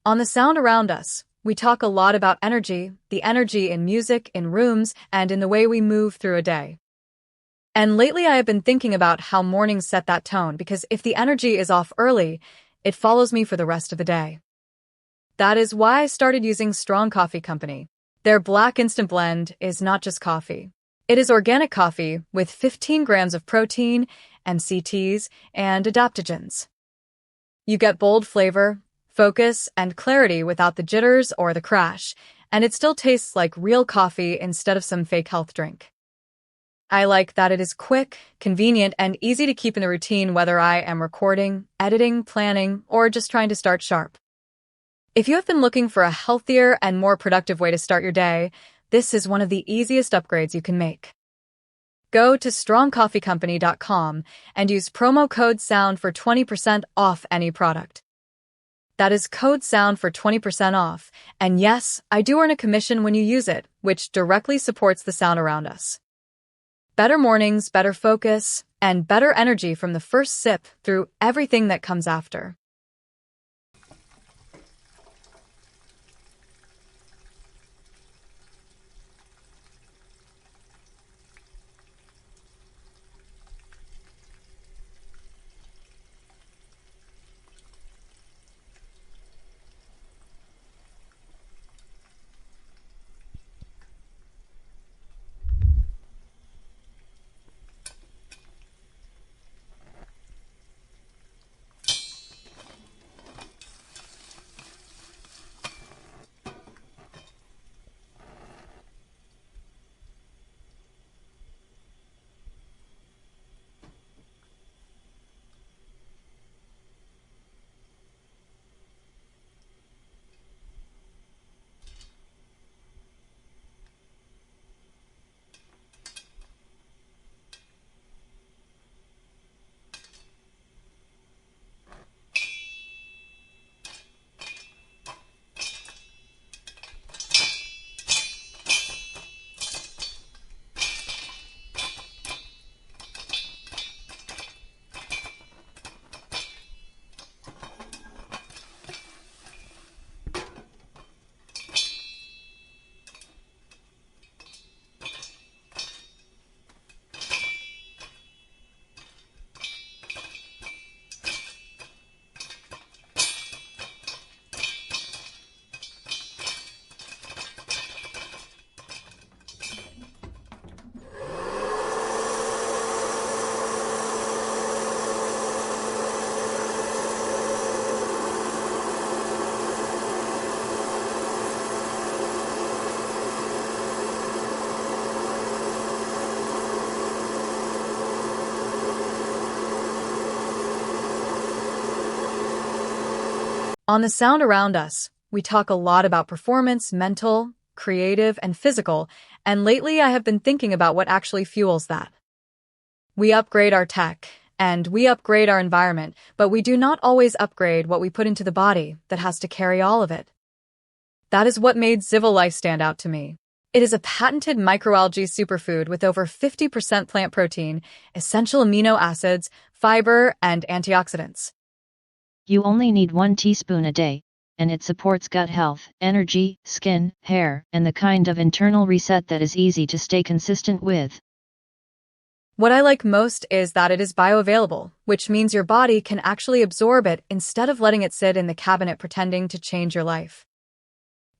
On the sound around us, we talk a lot about energy, the energy in music, in rooms, and in the way we move through a day. And lately I have been thinking about how mornings set that tone because if the energy is off early, it follows me for the rest of the day. That is why I started using Strong Coffee Company. Their black instant blend is not just coffee. It is organic coffee with 15 grams of protein, MCTs, and adaptogens. You get bold flavor, focus, and clarity without the jitters or the crash, and it still tastes like real coffee instead of some fake health drink. I like that it is quick, convenient, and easy to keep in the routine whether I am recording, editing, planning, or just trying to start sharp. If you have been looking for a healthier and more productive way to start your day, this is one of the easiest upgrades you can make. Go to strongcoffeecompany.com and use promo code SOUND for 20% off any product. That is code SOUND for 20% off, and yes, I do earn a commission when you use it, which directly supports the sound around us. Better mornings, better focus, and better energy from the first sip through everything that comes after. On the sound around us, we talk a lot about performance, mental, creative, and physical, and lately I have been thinking about what actually fuels that. We upgrade our tech, and we upgrade our environment, but we do not always upgrade what we put into the body that has to carry all of it. That is what made Zivolife stand out to me. It is a patented microalgae superfood with over 50% plant protein, essential amino acids, fiber, and antioxidants. You only need 1 teaspoon a day, and it supports gut health, energy, skin, hair, and the kind of internal reset that is easy to stay consistent with. What I like most is that it is bioavailable, which means your body can actually absorb it instead of letting it sit in the cabinet pretending to change your life.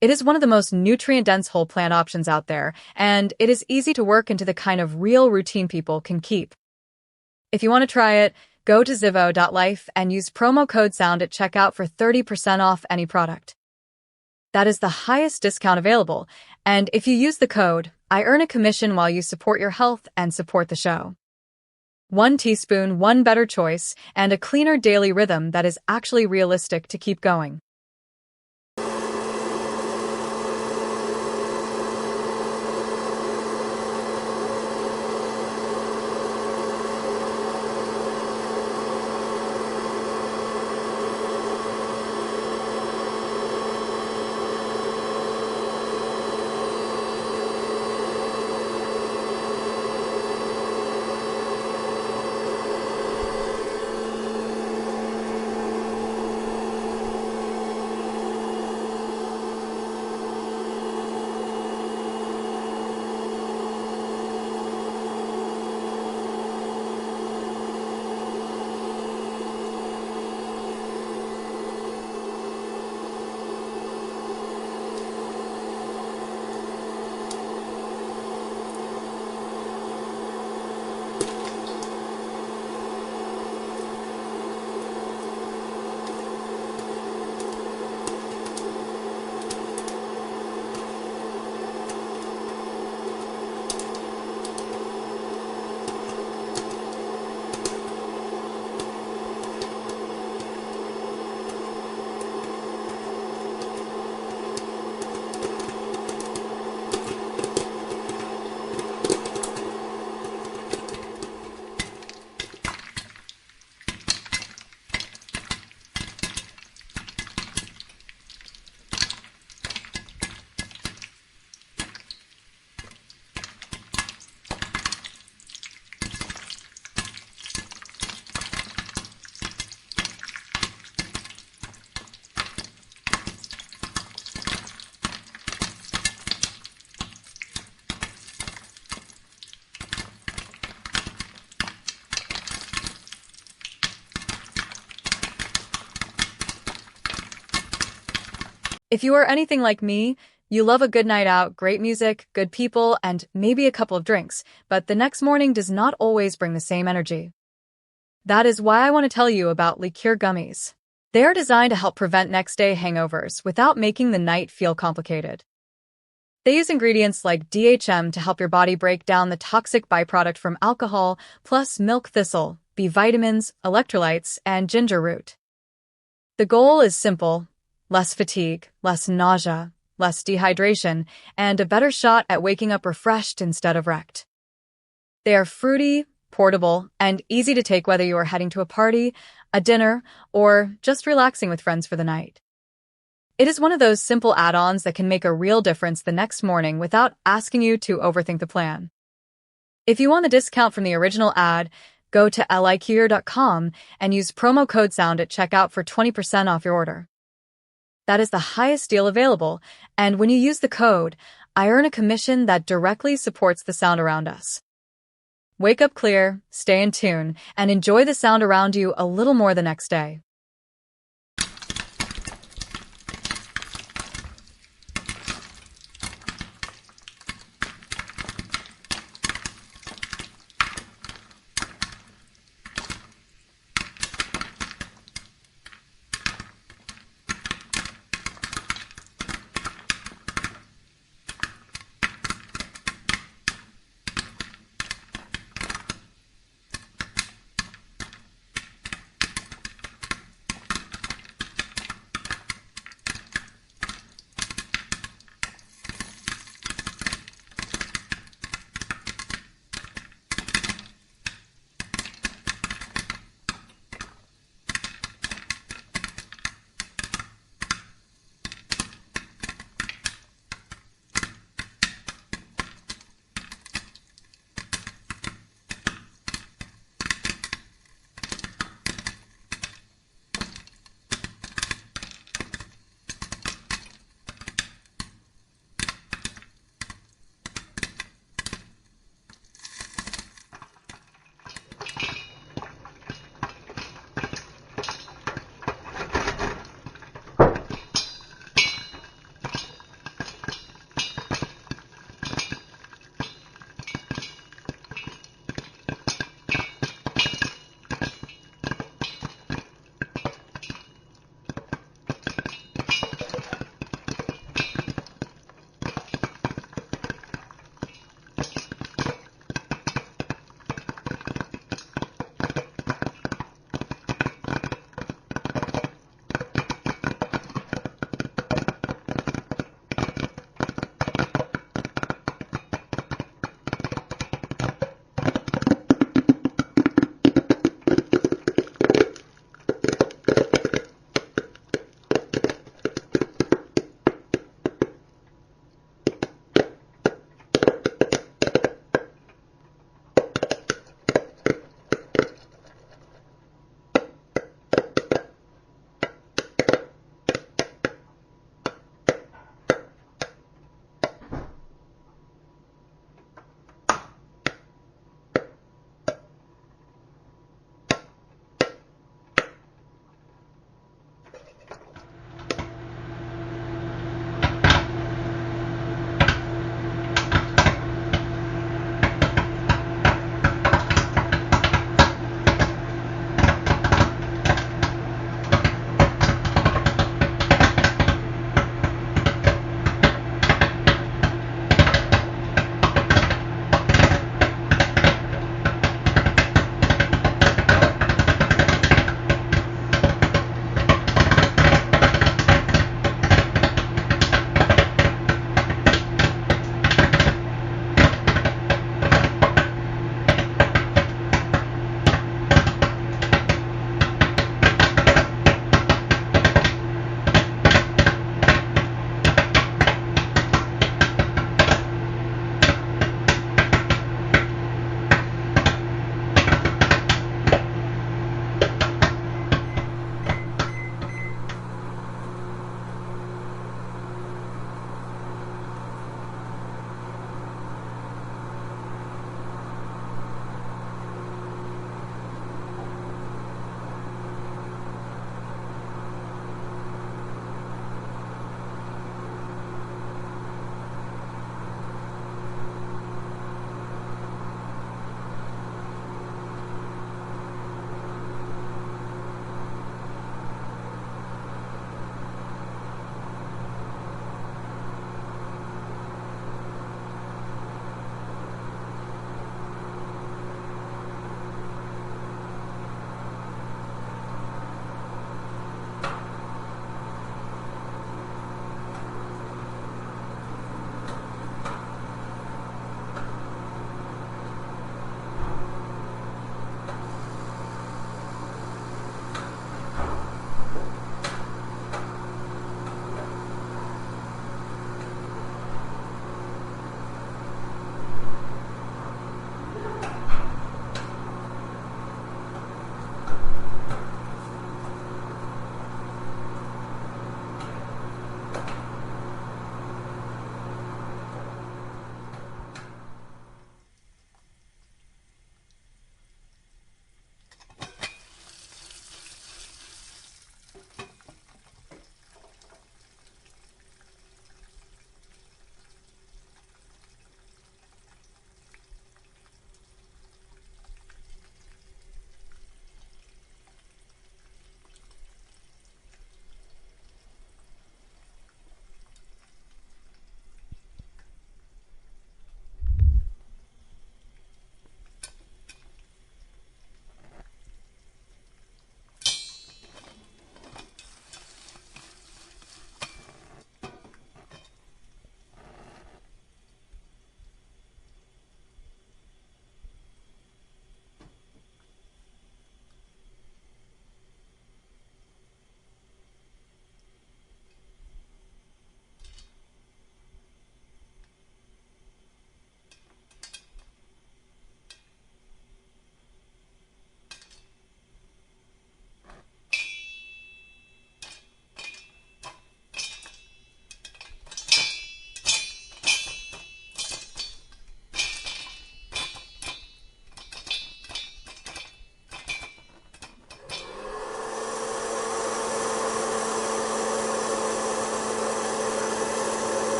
It is one of the most nutrient-dense whole plant options out there, and it is easy to work into the kind of real routine people can keep. If you want to try it, go to zivo.life and use promo code SOUND at checkout for 30% off any product. That is the highest discount available, and if you use the code, I earn a commission while you support your health and support the show. 1 teaspoon, one better choice, and a cleaner daily rhythm that is actually realistic to keep going. If you are anything like me, you love a good night out, great music, good people, and maybe a couple of drinks, but the next morning does not always bring the same energy. That is why I want to tell you about liqueur gummies. They are designed to help prevent next-day hangovers without making the night feel complicated. They use ingredients like DHM to help your body break down the toxic byproduct from alcohol, plus milk thistle, B vitamins, electrolytes, and ginger root. The goal is simple: less fatigue, less nausea, less dehydration, and a better shot at waking up refreshed instead of wrecked. They are fruity, portable, and easy to take whether you are heading to a party, a dinner, or just relaxing with friends for the night. It is one of those simple add-ons that can make a real difference the next morning without asking you to overthink the plan. If you want the discount from the original ad, go to liqueur.com and use promo code SOUND at checkout for 20% off your order. That is the highest deal available, and when you use the code, I earn a commission that directly supports the sound around us. Wake up clear, stay in tune, and enjoy the sound around you a little more the next day.